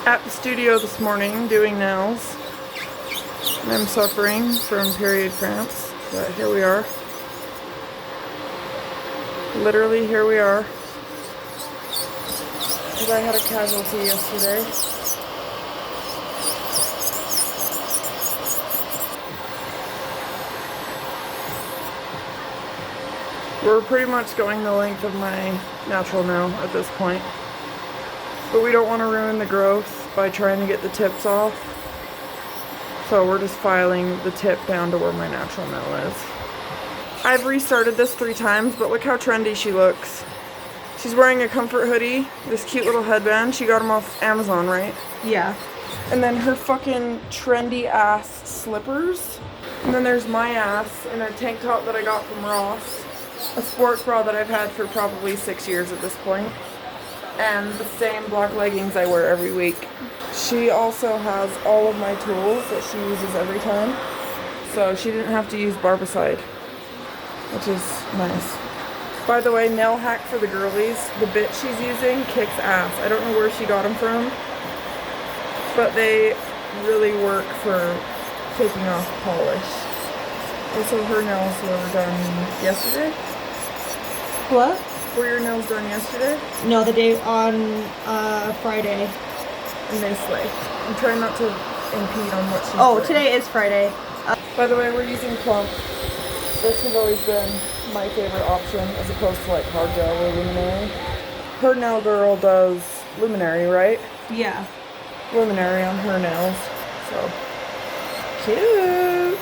At the studio this morning doing nails. And I'm suffering from period cramps, but here we are. Literally, here we are. Because I had a casualty yesterday. We're pretty much going the length of my natural nail at this point. But we don't want to ruin the growth by trying to get the tips off. So we're just filing the tip down to where my natural nail is. I've restarted this 3 times, but look how trendy she looks. She's wearing a comfort hoodie, this cute little headband. She got them off Amazon, right? Yeah. And then her fucking trendy ass slippers. And then there's my ass in a tank top that I got from Ross. A sports bra that I've had for probably 6 years at this point. And the same black leggings I wear every week. She also has all of my tools that she uses every time. So she didn't have to use barbicide, which is nice. By the way, nail hack for the girlies, the bit she's using kicks ass. I don't know where she got them from, but they really work for taking off polish. Also, her nails were done yesterday. What? Were your nails done yesterday? No, the day on Friday. And they slay. I'm trying not to impede on what she's doing. Today is Friday. By the way, we're using plump. This has always been my favorite option as opposed to like hard gel or luminary. Her nail girl does luminary, right? Yeah. Luminary on her nails. So cute.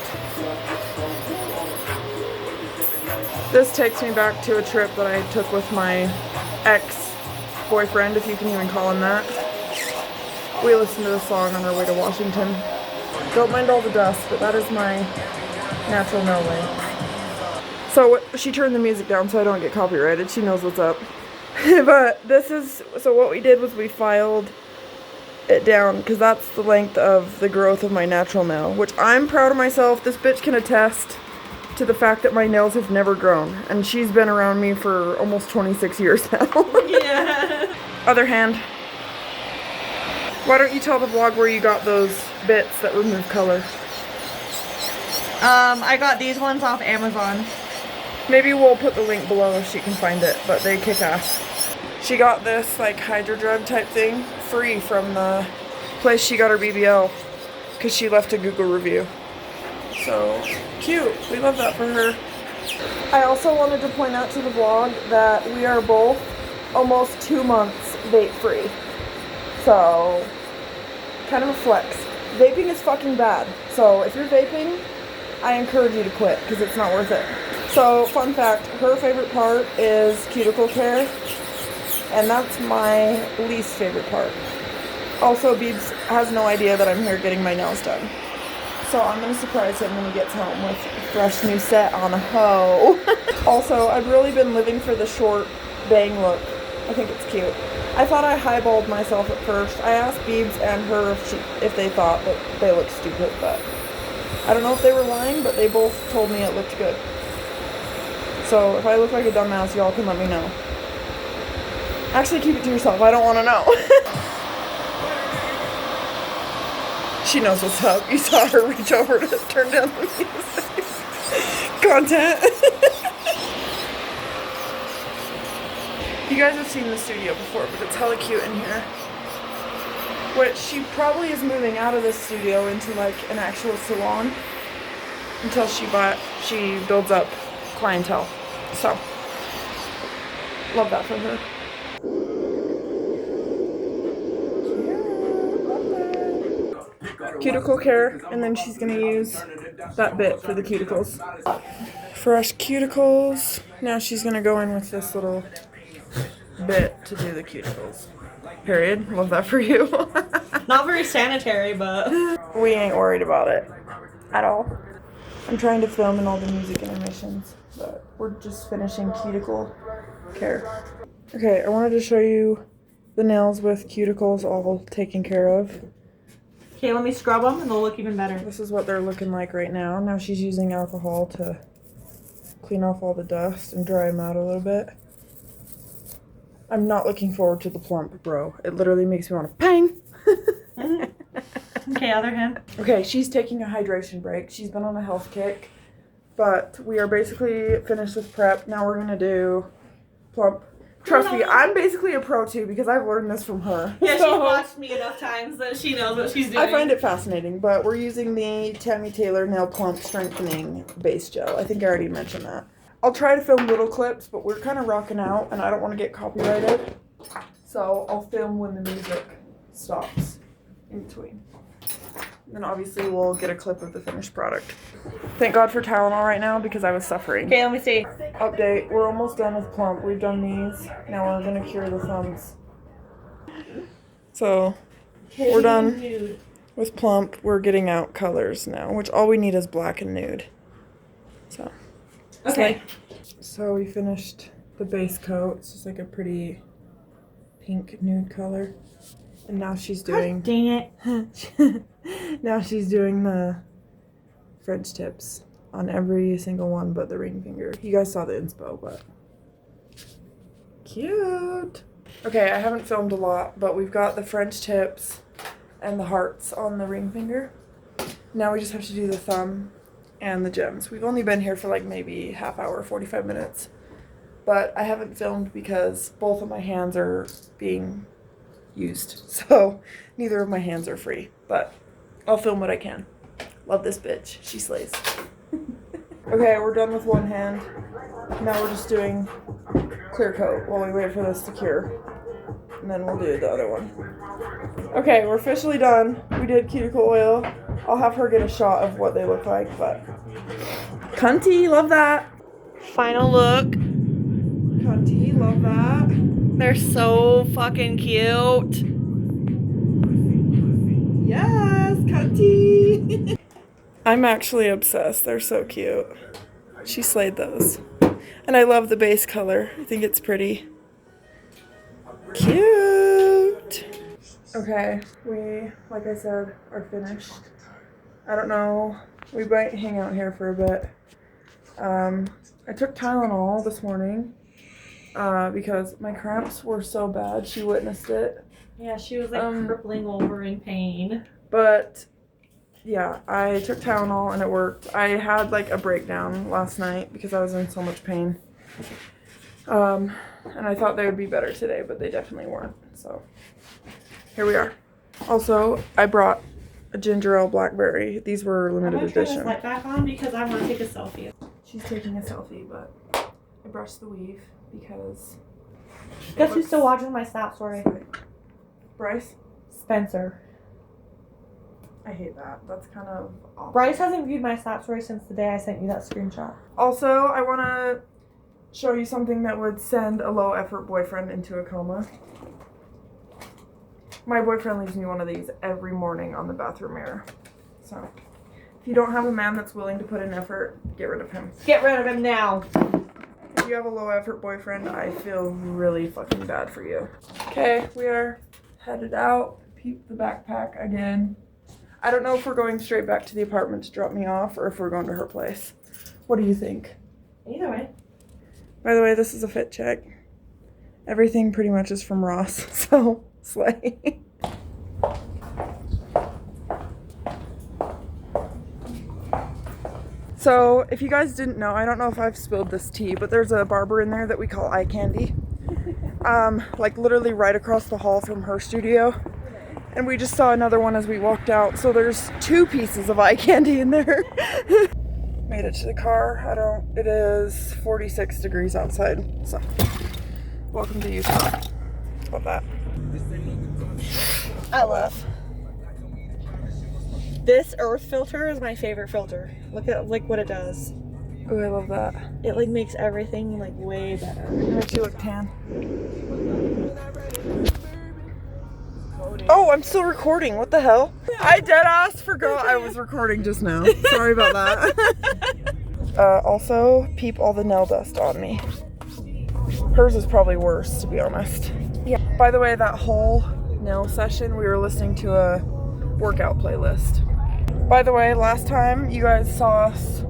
This takes me back to a trip that I took with my ex-boyfriend, if you can even call him that. We listened to the song on our way to Washington. Don't mind all the dust, but that is my natural nail length. So she turned the music down so I don't get copyrighted. She knows what's up. But this is, so what we did was we filed it down because that's the length of the growth of my natural nail, which I'm proud of myself. This bitch can attest to the fact that my nails have never grown, and she's been around me for almost 26 years now. Yeah. Other hand, why don't you tell the vlog where you got those bits that remove color? I got these ones off Amazon. Maybe we'll put the link below if she can find it, but they kick ass. She got this like hydro drug type thing free from the place she got her BBL because she left a Google review. So cute. We love that for her. I also wanted to point out to the vlog that we are both almost 2 months vape free. So kind of a flex. Vaping is fucking bad. So if you're vaping, I encourage you to quit because it's not worth it. So fun fact, her favorite part is cuticle care, and that's my least favorite part. Also, Beebs has no idea that I'm here getting my nails done. So I'm going to surprise him when he gets home with a fresh new set on a hoe. Also, I've really been living for the short bang look. I think it's cute. I thought I highballed myself at first. I asked Beebs and her if they thought that they looked stupid, but I don't know if they were lying, but they both told me it looked good. So if I look like a dumbass, y'all can let me know. Actually, keep it to yourself. I don't want to know. She knows what's up. You saw her reach over to turn down the music. Content. You guys have seen the studio before, but it's hella cute in here. Which she probably is moving out of this studio into like an actual salon until she builds up clientele. So, love that for her. Cuticle care, and then she's gonna use that bit for the cuticles. Fresh cuticles. Now she's gonna go in with this little bit to do the cuticles. Period. Love that for you. Not very sanitary, but We ain't worried about it at all. I'm trying to film in all the music intermissions, but we're just finishing cuticle care. Okay, I wanted to show you the nails with cuticles all taken care of. okay, let me scrub them and they'll look even better. This is what they're looking like right now. Now she's using alcohol to clean off all the dust and dry them out a little bit. I'm not looking forward to the plump, bro. It literally makes me want to bang. Okay, other hand. Okay, she's taking a hydration break. She's been on a health kick. But we are basically finished with prep. Now we're going to do plump. Trust me, I'm basically a pro too because I've learned this from her. Yeah, she's watched me enough times that she knows what she's doing. I find it fascinating, but we're using the Tammy Taylor Nail Plump Strengthening Base Gel. I think I already mentioned that. I'll try to film little clips, but we're kind of rocking out and I don't want to get copyrighted. So I'll film when the music stops in between. Then obviously we'll get a clip of the finished product. Thank God for Tylenol right now because I was suffering. Okay, let me see. Update, we're almost done with plump. We've done these. Now we're gonna cure the thumbs. So we're done with plump. We're getting out colors now, which all we need is black and nude. So okay. So we finished the base coat. It's just like a pretty pink nude color. And now she's doing Dang it. now she's doing the French tips on every single one but the ring finger. You guys saw the inspo, but cute. Okay, I haven't filmed a lot, but we've got the French tips and the hearts on the ring finger. Now we just have to do the thumb and the gems. We've only been here for like maybe half hour, 45 minutes. But I haven't filmed because both of my hands are being used. So neither of my hands are free, but I'll film what I can. Love this bitch. She slays. Okay, we're done with one hand. Now we're just doing clear coat while we wait for this to cure. And then we'll do the other one. Okay, we're officially done. We did cuticle oil. I'll have her get a shot of what they look like, but cunty, love that. Final look. Cunty, love that. They're so fucking cute. Yes, cunty. I'm actually obsessed. They're so cute. She slayed those. And I love the base color. I think it's pretty cute. Okay, we, like I said, are finished. I don't know. We might hang out here for a bit. I took Tylenol this morning because my cramps were so bad. She witnessed it. Yeah, she was like crippling over in pain. But yeah, I took Tylenol and it worked. I had like a breakdown last night because I was in so much pain. And I thought they would be better today, but they definitely weren't. So here we are. Also, I brought a ginger ale blackberry. These were limited edition. I'm gonna turn this light back on because I want to take a selfie. She's taking a selfie, but I brushed the weave because... Guess who's still watching my Snap story? Bryce? Spencer. I hate that. That's kind of awful. Bryce hasn't viewed my Snap story since the day I sent you that screenshot. Also, I want to show you something that would send a low-effort boyfriend into a coma. My boyfriend leaves me one of these every morning on the bathroom mirror. So, if you don't have a man that's willing to put in effort, get rid of him. Get rid of him now. If you have a low-effort boyfriend, I feel really fucking bad for you. Okay, we are headed out. Peep the backpack again. I don't know if we're going straight back to the apartment to drop me off or if we're going to her place. What do you think? Either way. By the way, this is a fit check. Everything pretty much is from Ross, so slay. So, if you guys didn't know, I don't know if I've spilled this tea, but there's a barber in there that we call Eye Candy. Like literally right across the hall from her studio. And we just saw another one as we walked out, so there's 2 pieces of eye candy in there. Made it to the car. It is 46 degrees outside, so welcome to Utah. Love that. I love. This earth filter is my favorite filter. Look at like what it does. Oh, I love that. It like makes everything like way better. It makes you look tan. Oh, I'm still recording. What the hell? I deadass forgot I was recording just now. Sorry about that. Also, peep all the nail dust on me. Hers is probably worse, to be honest. Yeah. By the way, that whole nail session, we were listening to a workout playlist. By the way, last time you guys saw us,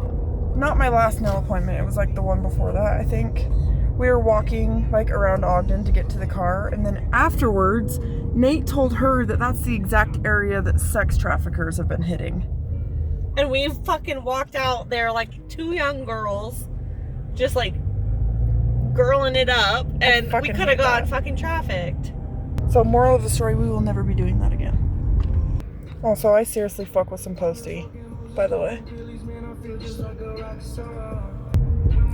not my last nail appointment, it was like the one before that, I think. We were walking like around Ogden to get to the car, and then afterwards, Nate told her that that's the exact area that sex traffickers have been hitting. And we fucking walked out there like two young girls, just like girling it up, and we could have got fucking trafficked. So moral of the story, we will never be doing that again. Also, I seriously fuck with some Posty, by the way.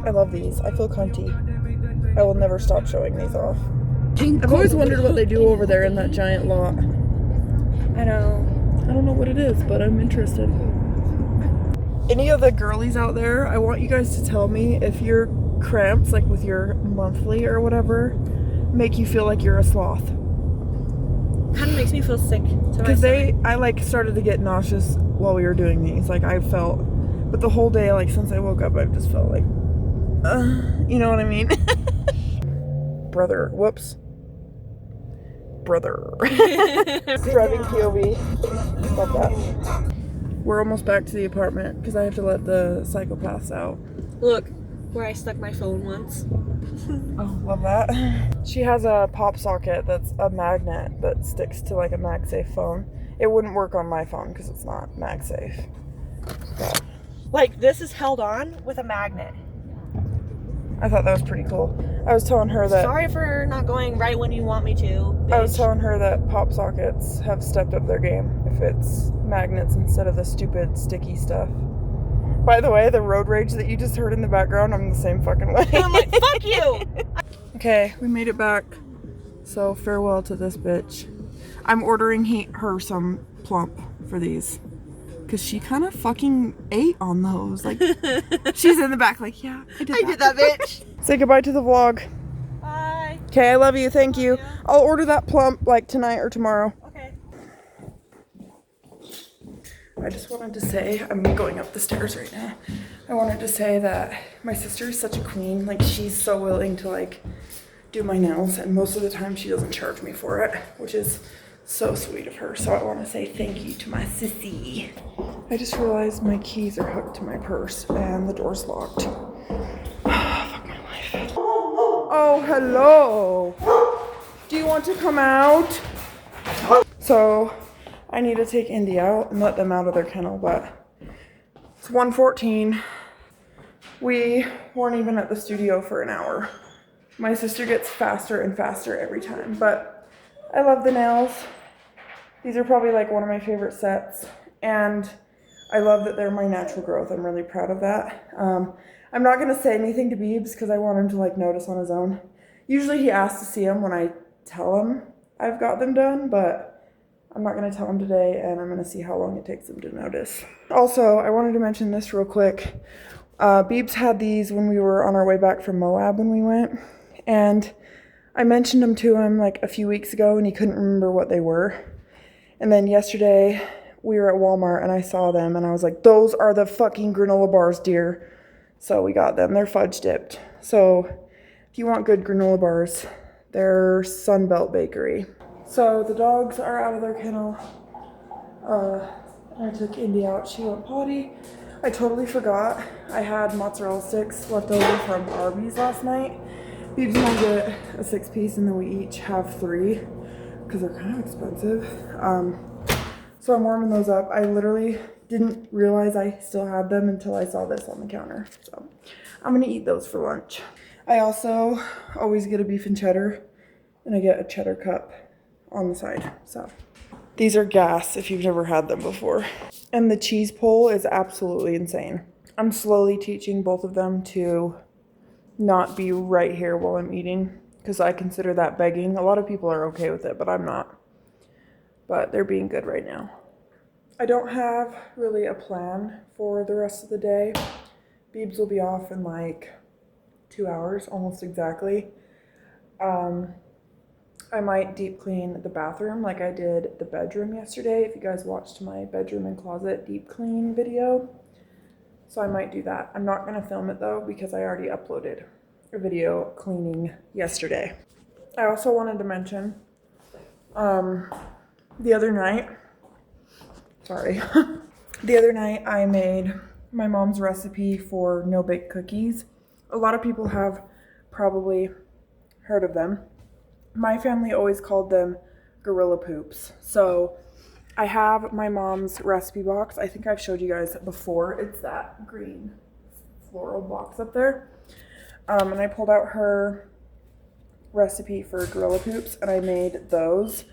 I love these. I feel cunty. I will never stop showing these off. I've always wondered what they do over there in that giant lot. I don't know what it is, but I'm interested. Any of the girlies out there, I want you guys to tell me if your cramps, like with your monthly or whatever, make you feel like you're a sloth. Kind of makes me feel sick. Because I like started to get nauseous while we were doing these. Like I felt, but the whole day, like since I woke up, I've just felt like, you know what I mean? Brother, whoops. Brother. Driving POV. Love that. We're almost back to the apartment because I have to let the psychopaths out. Look, where I stuck my phone once. Oh, love that. She has a pop socket that's a magnet that sticks to like a MagSafe phone. It wouldn't work on my phone because it's not MagSafe. But like this is held on with a magnet. I thought that was pretty cool. I was telling her that... Sorry for not going right when you want me to, bitch. I was telling her that pop sockets have stepped up their game if it's magnets instead of the stupid sticky stuff. By the way, the road rage that you just heard in the background, I'm the same fucking way. I'm like, fuck you! Okay, we made it back. So farewell to this bitch. I'm ordering her some plump for these. Because she kind of fucking ate on those. Like, she's in the back like, yeah, I did that, bitch. Say goodbye to the vlog. Bye. Okay, I love you. Thank you. I'll order that plump like tonight or tomorrow. Okay. I just wanted to say, I'm going up the stairs right now. I wanted to say that my sister is such a queen. Like, she's so willing to like do my nails, and most of the time she doesn't charge me for it, which is so sweet of her. So I want to say thank you to my sissy. I just realized my keys are hooked to my purse and the door's locked. Fuck my life. Oh, hello. Do you want to come out? So I need to take Indy out and let them out of their kennel, but it's 1:14. We weren't even at the studio for an hour. My sister gets faster and faster every time, but I love the nails. These are probably like one of my favorite sets, and I love that they're my natural growth. I'm really proud of that. I'm not gonna say anything to Beebs because I want him to like notice on his own. Usually he asks to see them when I tell him I've got them done, but I'm not gonna tell him today, and I'm gonna see how long it takes him to notice. Also, I wanted to mention this real quick. Beebs had these when we were on our way back from Moab when we went, and I mentioned them to him like a few weeks ago and he couldn't remember what they were. And then yesterday we were at Walmart and I saw them and I was like, those are the fucking granola bars, dear. So we got them. They're fudge dipped. So if you want good granola bars, they're Sunbelt Bakery. So the dogs are out of their kennel. I took Indy out. She went potty. I totally forgot. I had mozzarella sticks left over from Arby's last night. Beebs and I get a 6-piece and then we each have 3 because they're kind of expensive. So I'm warming those up. I literally didn't realize I still had them until I saw this on the counter. So I'm gonna eat those for lunch. I also always get a beef and cheddar, and I get a cheddar cup on the side. So these are gas if you've never had them before. And the cheese pull is absolutely insane. I'm slowly teaching both of them to not be right here while I'm eating because I consider that begging. A lot of people are okay with it, but I'm not. But they're being good right now. I don't have really a plan for the rest of the day. Beebs will be off in like 2 hours, almost exactly. I might deep clean the bathroom like I did the bedroom yesterday. If you guys watched my bedroom and closet deep clean video. So I might do that. I'm not gonna film it though because I already uploaded a video cleaning yesterday. I also wanted to mention, the other night I made my mom's recipe for no-bake cookies. A lot of people have probably heard of them. My family always called them gorilla poops. So I have my mom's recipe box. I think I've showed you guys before. It's that green floral box up there. And I pulled out her recipe for gorilla poops and I made those.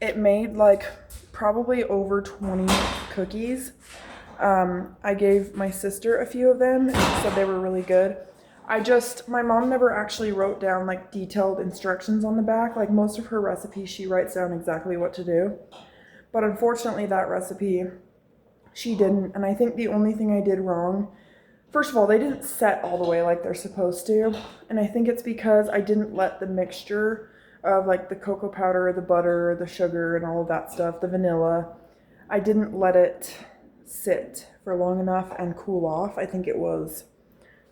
It made like probably over 20 cookies. I gave my sister a few of them and she said they were really good. My mom never actually wrote down like detailed instructions on the back. Like most of her recipes, she writes down exactly what to do. But unfortunately that recipe, she didn't. And I think the only thing I did wrong, first of all, they didn't set all the way like they're supposed to. And I think it's because I didn't let the mixture of like the cocoa powder, the butter, the sugar, and all of that stuff, the vanilla, I didn't let it sit for long enough and cool off. I think it was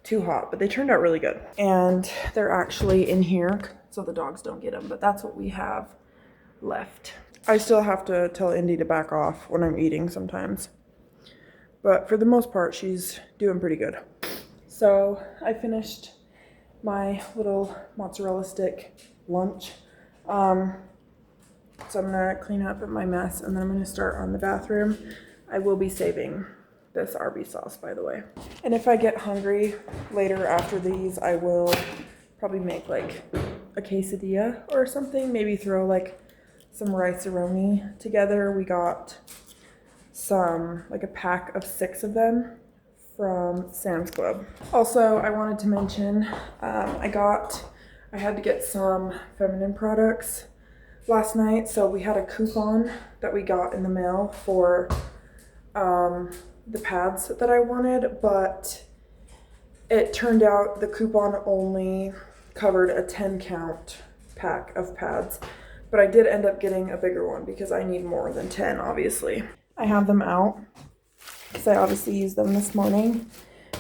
too hot, but they turned out really good. And they're actually in here so the dogs don't get them, but that's what we have left. I still have to tell Indy to back off when I'm eating sometimes, but for the most part, she's doing pretty good. So I finished my little mozzarella stick lunch. So I'm gonna clean up my mess and then I'm gonna start on the bathroom. I will be saving this Arby's sauce, by the way. And if I get hungry later after these, I will probably make like a quesadilla or something. Maybe throw like some rice-a-roni together. We got some, like a pack of 6 of them from Sam's Club. Also, I wanted to mention, I had to get some feminine products last night. So we had a coupon that we got in the mail for the pads that I wanted, but it turned out the coupon only covered a 10 count pack of pads, but I did end up getting a bigger one because I need more than 10, obviously. I have them out because I obviously used them this morning.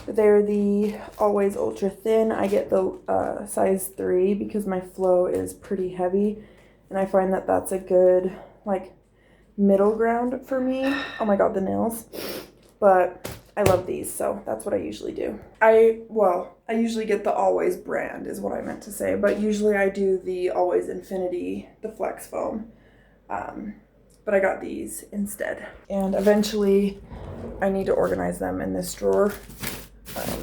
They're the Always Ultra Thin. I get the size 3 because my flow is pretty heavy, and I find that that's a good like middle ground for me. Oh my god, the nails. But I love these, so that's what I usually do. I usually get the Always brand is what I meant to say, but usually I do the Always Infinity, the Flex Foam. But I got these instead. And eventually I need to organize them in this drawer.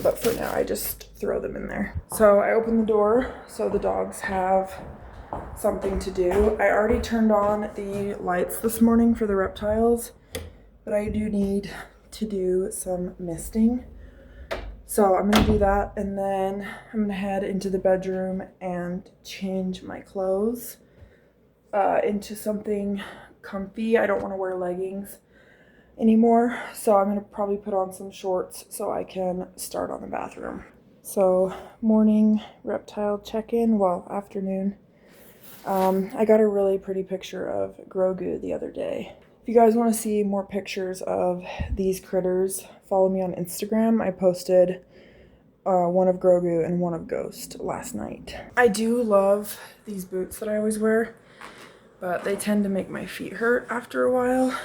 But for now I just throw them in there. So I open the door so the dogs have something to do. I already turned on the lights this morning for the reptiles, but I do need to do some misting. So I'm gonna do that and then I'm gonna head into the bedroom and change my clothes into something comfy. I don't want to wear leggings anymore, so I'm gonna probably put on some shorts so I can start on the bathroom. So morning reptile check-in, well, afternoon. I got a really pretty picture of Grogu the other day. If you guys want to see more pictures of these critters, follow me on Instagram. I posted one of Grogu and one of Ghost last night. I do love these boots that I always wear, but they tend to make my feet hurt after a while.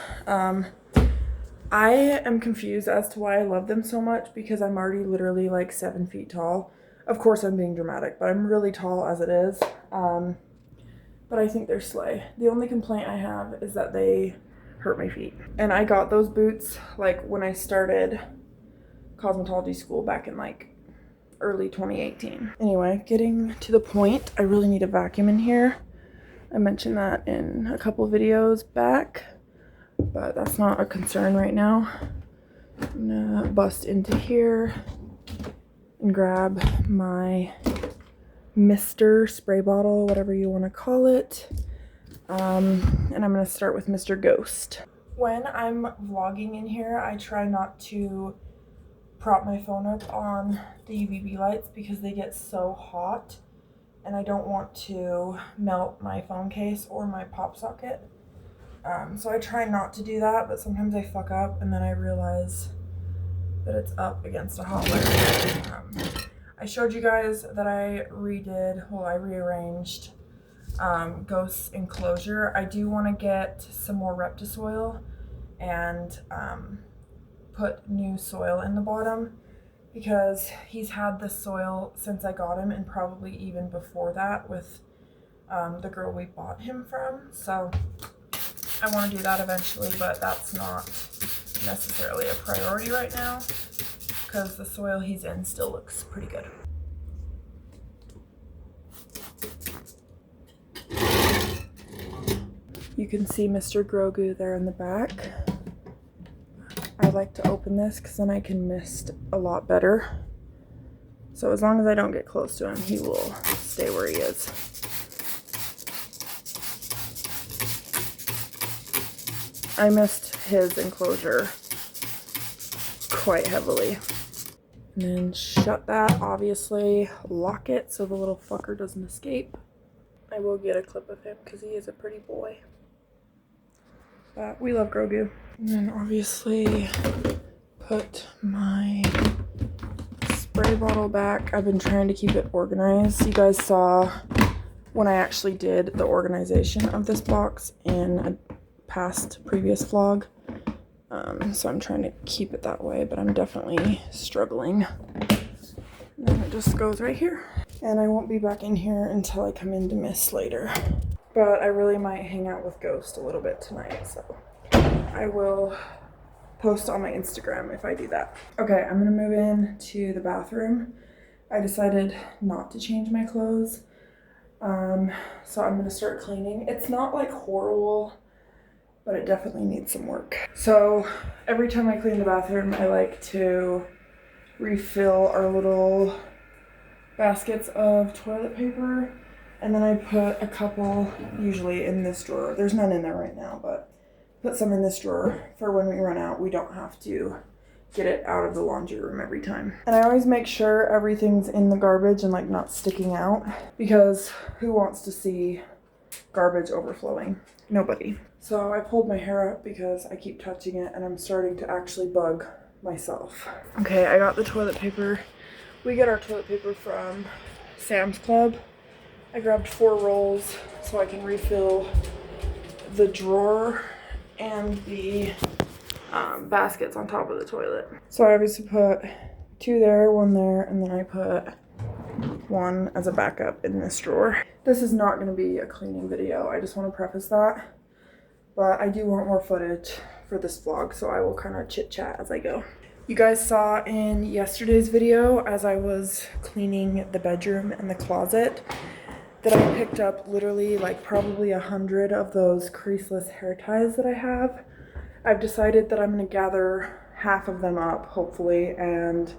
I am confused as to why I love them so much because I'm already literally like 7 feet tall. Of course I'm being dramatic, but I'm really tall as it is. But I think they're slay. The only complaint I have is that they hurt my feet. And I got those boots like when I started cosmetology school back in like early 2018. Anyway, getting to the point, I really need a vacuum in here. I mentioned that in a couple videos back, but that's not a concern right now. I'm gonna bust into here and grab my Mr. spray bottle, whatever you want to call it. And I'm going to start with Mr. Ghost. When I'm vlogging in here, I try not to prop my phone up on the UVB lights because they get so hot and I don't want to melt my phone case or my pop socket. So I try not to do that, but sometimes I fuck up and then I realize that it's up against a hot wire. I showed you guys that I rearranged Ghost's enclosure. I do want to get some more Reptisoil and put new soil in the bottom because he's had this soil since I got him and probably even before that with the girl we bought him from. So I want to do that eventually, but that's not necessarily a priority right now because the soil he's in still looks pretty good. You can see Mr. Grogu there in the back. I like to open this because then I can mist a lot better. So as long as I don't get close to him, he will stay where he is. I missed his enclosure quite heavily. And then shut that, obviously. Lock it so the little fucker doesn't escape. I will get a clip of him because he is a pretty boy. But we love Grogu. And then obviously put my spray bottle back. I've been trying to keep it organized. You guys saw when I actually did the organization of this box in a previous vlog. So I'm trying to keep it that way, but I'm definitely struggling. And then it just goes right here. And I won't be back in here until I come into mist later. But I really might hang out with Ghost a little bit tonight, so I will post on my Instagram if I do that. Okay, I'm gonna move in to the bathroom. I decided not to change my clothes. So I'm gonna start cleaning. It's not like horrible, but it definitely needs some work. So every time I clean the bathroom, I like to refill our little baskets of toilet paper. And then I put a couple usually in this drawer. There's none in there right now, but put some in this drawer for when we run out. We don't have to get it out of the laundry room every time. And I always make sure everything's in the garbage and like not sticking out, because who wants to see garbage overflowing? Nobody. So I pulled my hair up because I keep touching it and I'm starting to actually bug myself. Okay, I got the toilet paper. We get our toilet paper from Sam's Club. I grabbed 4 rolls so I can refill the drawer and the baskets on top of the toilet. So I obviously put 2 there, 1 there, and then I put 1 as a backup in this drawer. This is not going to be a cleaning video. I just want to preface that. But I do want more footage for this vlog, so I will kind of chit chat as I go. You guys saw in yesterday's video as I was cleaning the bedroom and the closet that I picked up literally like probably 100 of those creaseless hair ties that I have. I've decided that I'm going to gather half of them up, hopefully, and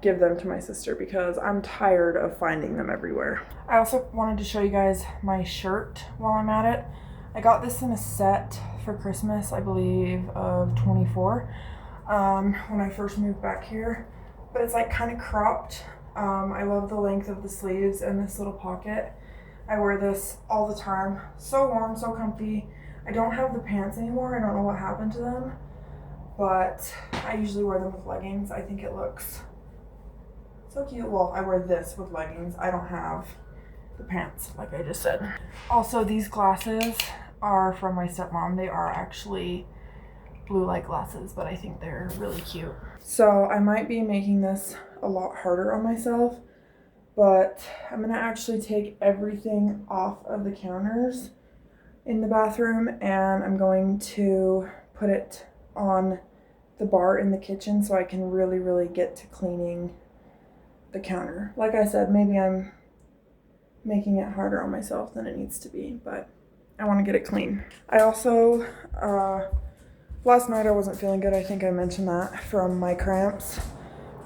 give them to my sister because I'm tired of finding them everywhere. I also wanted to show you guys my shirt while I'm at it. I got this in a set for Christmas, I believe, of 24 when I first moved back here. But it's like kind of cropped. I love the length of the sleeves and this little pocket. I wear this all the time. So warm, so comfy. I don't have the pants anymore. I don't know what happened to them. But I usually wear them with leggings. I think it looks so cute. Well, I wear this with leggings. I don't have the pants, like I just said. Also, these glasses are from my stepmom. They are actually blue light glasses, but I think they're really cute. So I might be making this a lot harder on myself, but I'm gonna actually take everything off of the counters in the bathroom and I'm going to put it on the bar in the kitchen so I can really get to cleaning the counter. Like I said, maybe I'm making it harder on myself than it needs to be, but I want to get it clean. I also, last night I wasn't feeling good. I think I mentioned that from my cramps.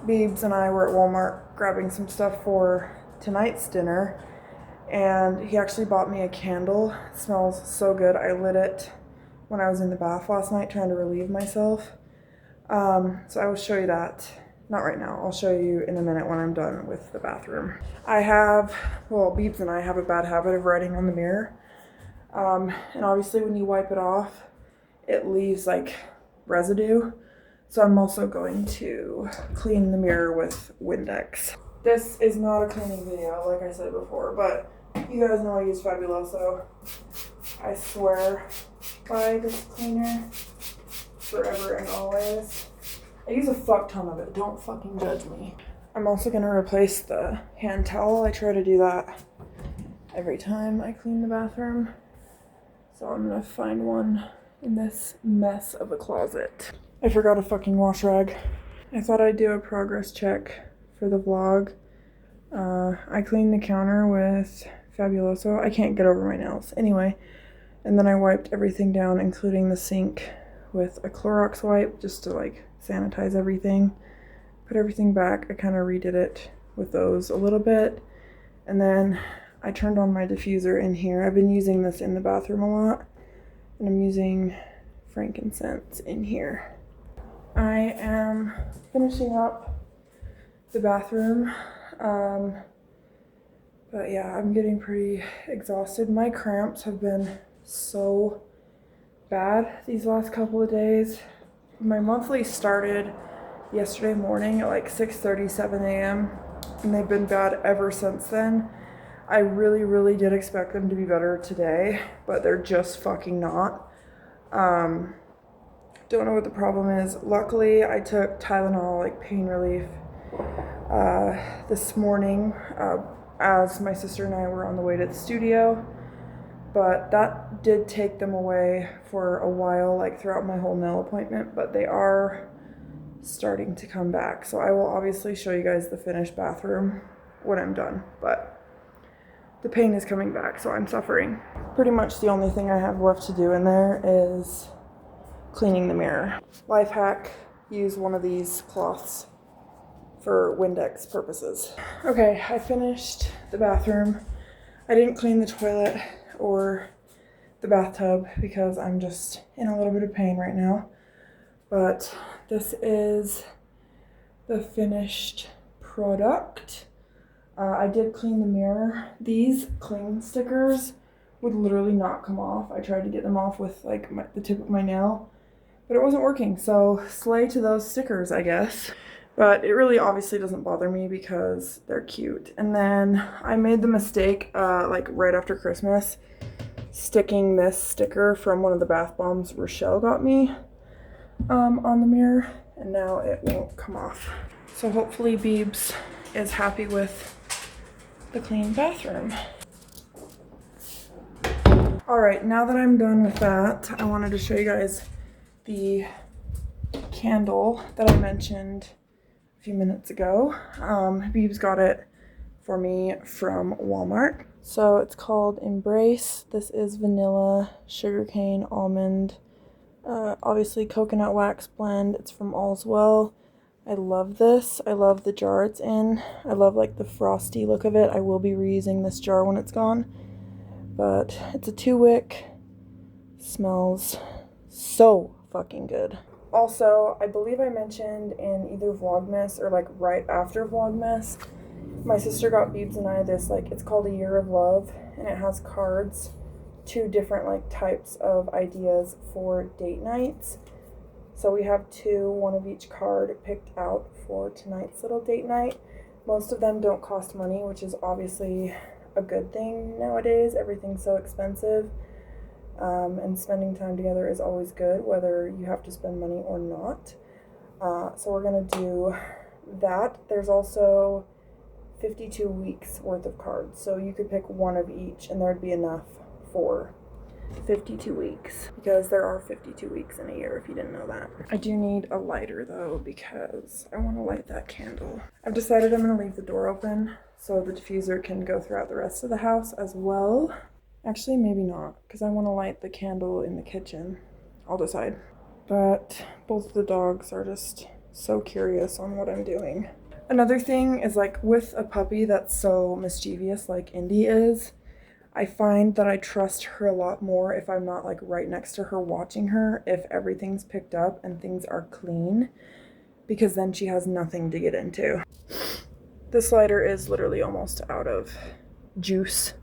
Beebs and I were at Walmart grabbing some stuff for tonight's dinner, and he actually bought me a candle. It smells so good. I lit it when I was in the bath last night trying to relieve myself. So I will show you that. Not right now. I'll show you in a minute when I'm done with the bathroom. Beebs and I have a bad habit of writing on the mirror. And obviously when you wipe it off, it leaves like residue. So I'm also going to clean the mirror with Windex. This is not a cleaning video, like I said before, but you guys know I use Fabuloso. I swear by this cleaner forever and always. I use a fuck ton of it, don't fucking judge me. I'm also gonna replace the hand towel. I try to do that every time I clean the bathroom. So I'm gonna find one in this mess of a closet. I forgot a fucking wash rag. I thought I'd do a progress check for the vlog. I cleaned the counter with Fabuloso. I can't get over my nails. Anyway, and then I wiped everything down, including the sink, with a Clorox wipe just to like sanitize everything. Put everything back. I kind of redid it with those a little bit. And then I turned on my diffuser in here. I've been using this in the bathroom a lot. And I'm using frankincense in here. I am finishing up the bathroom. But yeah, I'm getting pretty exhausted. My cramps have been so bad these last couple of days. My monthly started yesterday morning at like 6:37 a.m. and they've been bad ever since then. I really did expect them to be better today, but they're just fucking not. Don't know what the problem is. Luckily, I took Tylenol, like pain relief, this morning as my sister and I were on the way to the studio, but that did take them away for a while, like throughout my whole nail appointment, but they are starting to come back. So I will obviously show you guys the finished bathroom when I'm done, but the pain is coming back, so I'm suffering. Pretty much the only thing I have left to do in there is cleaning the mirror. Life hack, use one of these cloths for Windex purposes. Okay, I finished the bathroom. I didn't clean the toilet or the bathtub because I'm just in a little bit of pain right now. But this is the finished product. I did clean the mirror. These cling stickers would literally not come off. I tried to get them off with like the tip of my nail, but it wasn't working. So slay to those stickers, I guess. But it really obviously doesn't bother me because they're cute. And then I made the mistake, like right after Christmas, sticking this sticker from one of the bath bombs Rochelle got me on the mirror, and now it won't come off. So hopefully Beebs is happy with the clean bathroom. All right, now that I'm done with that, I wanted to show you guys the candle that I mentioned a few minutes ago. Beebs got it for me from Walmart. So it's called Embrace. This is vanilla, sugarcane, almond, obviously coconut wax blend. It's from All's Well. I love this. I love the jar it's in. I love like the frosty look of it. I will be reusing this jar when it's gone. But it's a 2-wick. Smells so fucking good. Also, I believe I mentioned in either Vlogmas or like right after Vlogmas, my sister got Beebs and I this, like, it's called A Year of Love, and it has cards, 2 different like types of ideas for date nights. So we have 2, one of each card picked out for tonight's little date night. Most of them don't cost money, which is obviously a good thing nowadays. Everything's so expensive. And spending time together is always good, whether you have to spend money or not. So we're going to do that. There's also 52 weeks worth of cards. So you could pick one of each, and there'd be enough for 52 weeks, because there are 52 weeks in a year, if you didn't know that. I do need a lighter though, because I want to light that candle. I've decided I'm going to leave the door open so the diffuser can go throughout the rest of the house as well. Actually, maybe not, because I want to light the candle in the kitchen. I'll decide. But both of the dogs are just so curious on what I'm doing. Another thing is, like, with a puppy that's so mischievous like Indy is, I find that I trust her a lot more if I'm not like right next to her watching her, if everything's picked up and things are clean, because then she has nothing to get into. This lighter is literally almost out of juice,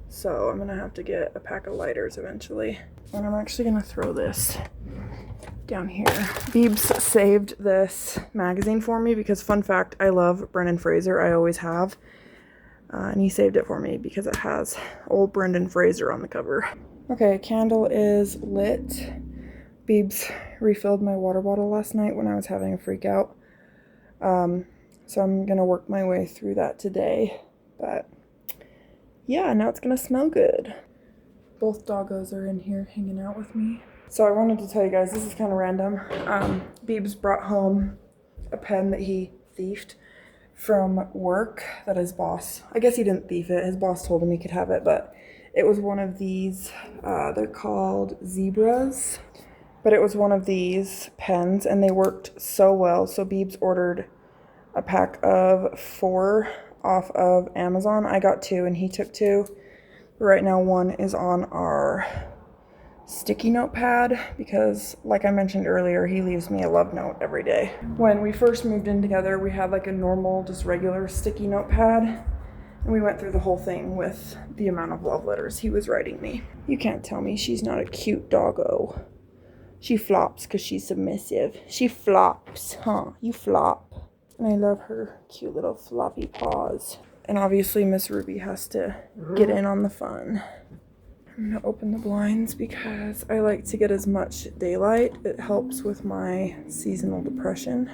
so I'm gonna have to get a pack of lighters eventually. And I'm actually gonna throw this down here. Beebs saved this magazine for me because, fun fact, I love Brendan Fraser. I always have. And he saved it for me because it has old Brendan Fraser on the cover. Okay, candle is lit. Beebs refilled my water bottle last night when I was having a freak out. So I'm gonna work my way through that today. But yeah, now it's gonna smell good. Both doggos are in here hanging out with me. So I wanted to tell you guys, this is kind of random. Beebs brought home a pen that he thiefed from work that his boss, I guess he didn't thief it, his boss told him he could have it, but it was one of these, they're called Zebras, but it was one of these pens and they worked so well. So Beebs ordered a pack of 4 off of Amazon. I got 2 and he took 2. Right now one is on our sticky note pad because, like I mentioned earlier, he leaves me a love note every day. When we first moved in together, we had like a normal, just regular sticky note pad, and we went through the whole thing with the amount of love letters he was writing me. You can't tell me she's not a cute doggo. She flops because she's submissive. She flops, huh? You flop. And I love her cute little floppy paws. And obviously Miss Ruby has to get in on the fun. I'm gonna open the blinds because I like to get as much daylight. It helps with my seasonal depression.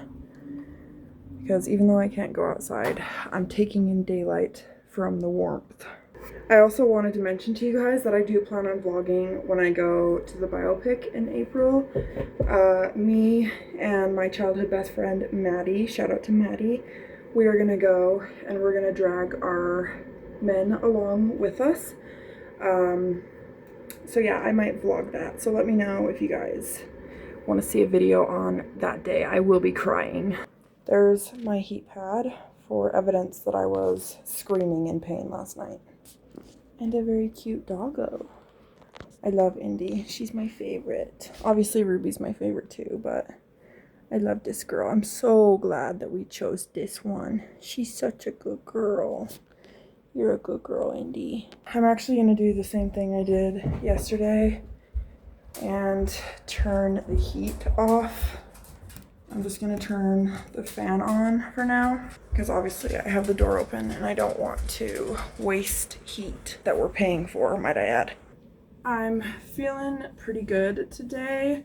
Because even though I can't go outside, I'm taking in daylight from the warmth. I also wanted to mention to you guys that I do plan on vlogging when I go to the biopic in April. Me and my childhood best friend, Maddie, shout out to Maddie, we are gonna go and we're gonna drag our men along with us. So yeah, I might vlog that. So let me know if you guys want to see a video on that day. I will be crying. There's my heat pad for evidence that I was screaming in pain last night. And a very cute doggo. I love Indy. She's my favorite. Obviously Ruby's my favorite too, but I love this girl. I'm so glad that we chose this one. She's such a good girl. You're a good girl, Indy. I'm actually gonna do the same thing I did yesterday and turn the heat off. I'm just gonna turn the fan on for now because obviously I have the door open and I don't want to waste heat that we're paying for, might I add. I'm feeling pretty good today.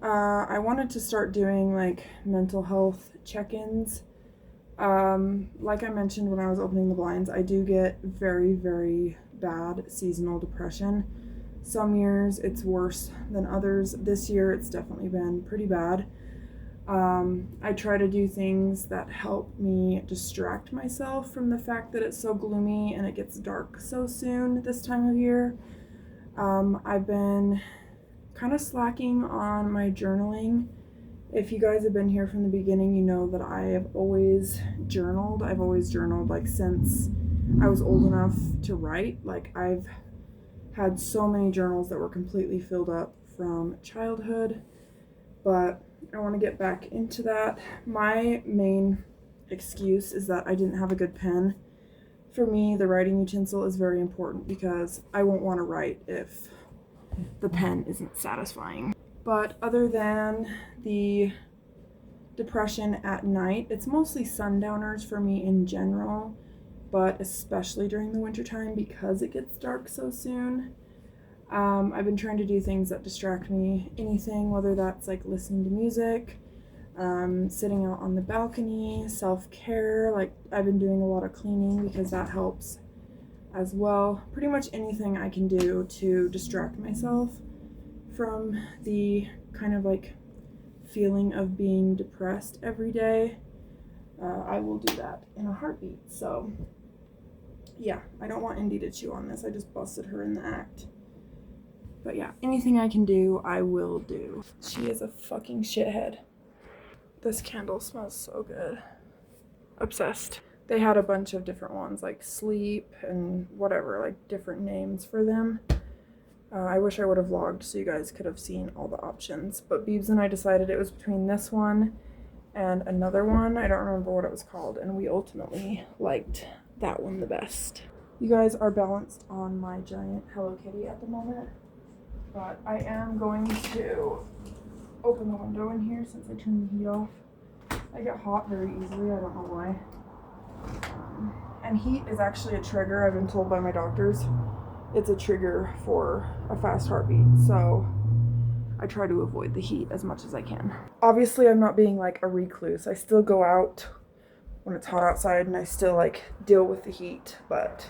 I wanted to start doing like mental health check-ins. Like I mentioned when I was opening the blinds, I do get very, very bad seasonal depression. Some years it's worse than others. This year it's definitely been pretty bad. I try to do things that help me distract myself from the fact that it's so gloomy and it gets dark so soon this time of year. I've been kind of slacking on my journaling. If you guys have been here from the beginning, you know that I have always journaled. I've always journaled like since I was old enough to write. Like I've had so many journals that were completely filled up from childhood, but I want to get back into that. My main excuse is that I didn't have a good pen. For me, the writing utensil is very important because I won't want to write if the pen isn't satisfying. But other than the depression at night, it's mostly sundowners for me in general, but especially during the wintertime because it gets dark so soon. I've been trying to do things that distract me, anything, whether that's like listening to music, sitting out on the balcony, self-care, like I've been doing a lot of cleaning because that helps as well. Pretty much anything I can do to distract myself from the kind of like feeling of being depressed every day, I will do that in a heartbeat. So yeah, I don't want Indy to chew on this. I just busted her in the act. But yeah, anything I can do, I will do. She is a fucking shithead. This candle smells so good. Obsessed. They had a bunch of different ones, like sleep and whatever, like different names for them. I wish I would have vlogged so you guys could have seen all the options. But Beebs and I decided it was between this one and another one. I don't remember what it was called. And we ultimately liked that one the best. You guys are balanced on my giant Hello Kitty at the moment. But I am going to open the window in here since I turned the heat off. I get hot very easily, I don't know why. And heat is actually a trigger, I've been told by my doctors. It's a trigger for a fast heartbeat, so I try to avoid the heat as much as I can. Obviously, I'm not being like a recluse. I still go out when it's hot outside and I still like deal with the heat, but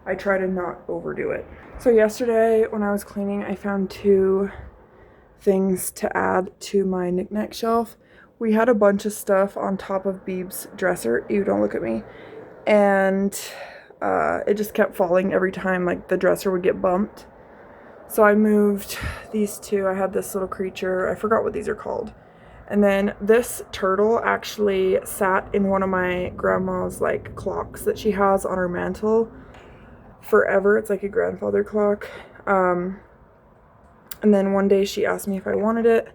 I try to not overdo it. So yesterday when I was cleaning, I found 2 things to add to my knickknack shelf. We had a bunch of stuff on top of Beeb's dresser. Ew, don't look at me. And it just kept falling every time, like the dresser would get bumped. So I moved these 2. I had this little creature. I forgot what these are called. And then this turtle actually sat in one of my grandma's like clocks that she has on her mantle forever. It's like a grandfather clock. And then one day she asked me if I wanted it.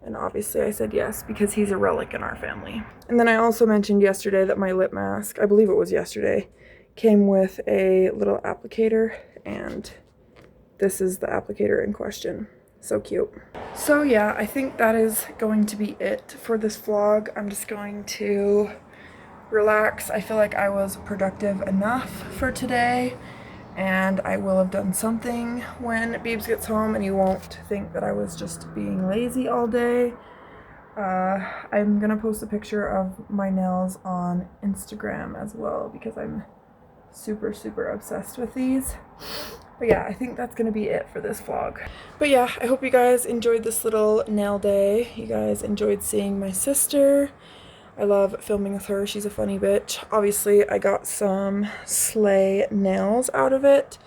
And obviously I said yes, because he's a relic in our family. And then I also mentioned yesterday that my lip mask, I believe it was yesterday, came with a little applicator, and this is the applicator in question. So cute. So yeah, I think that is going to be it for this vlog. I'm just going to relax. I feel like I was productive enough for today, and I will have done something when Beebs gets home, and you won't think that I was just being lazy all day. I'm gonna post a picture of my nails on Instagram as well, because I'm super obsessed with these. But yeah, I think that's gonna be it for this vlog. But yeah, I hope you guys enjoyed this little nail day. You guys enjoyed seeing my sister. I love filming with her. She's a funny bitch. Obviously, I got some sleigh nails out of it.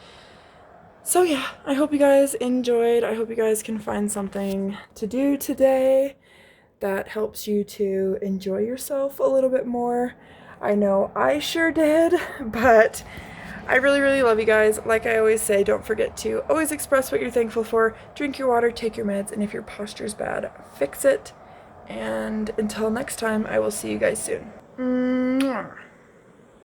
So yeah, I hope you guys enjoyed. I hope you guys can find something to do today that helps you to enjoy yourself a little bit more. I know I sure did, but I really love you guys. Like I always say, don't forget to always express what you're thankful for. Drink your water, take your meds, and if your posture's bad, fix it. And until next time, I will see you guys soon. Mwah.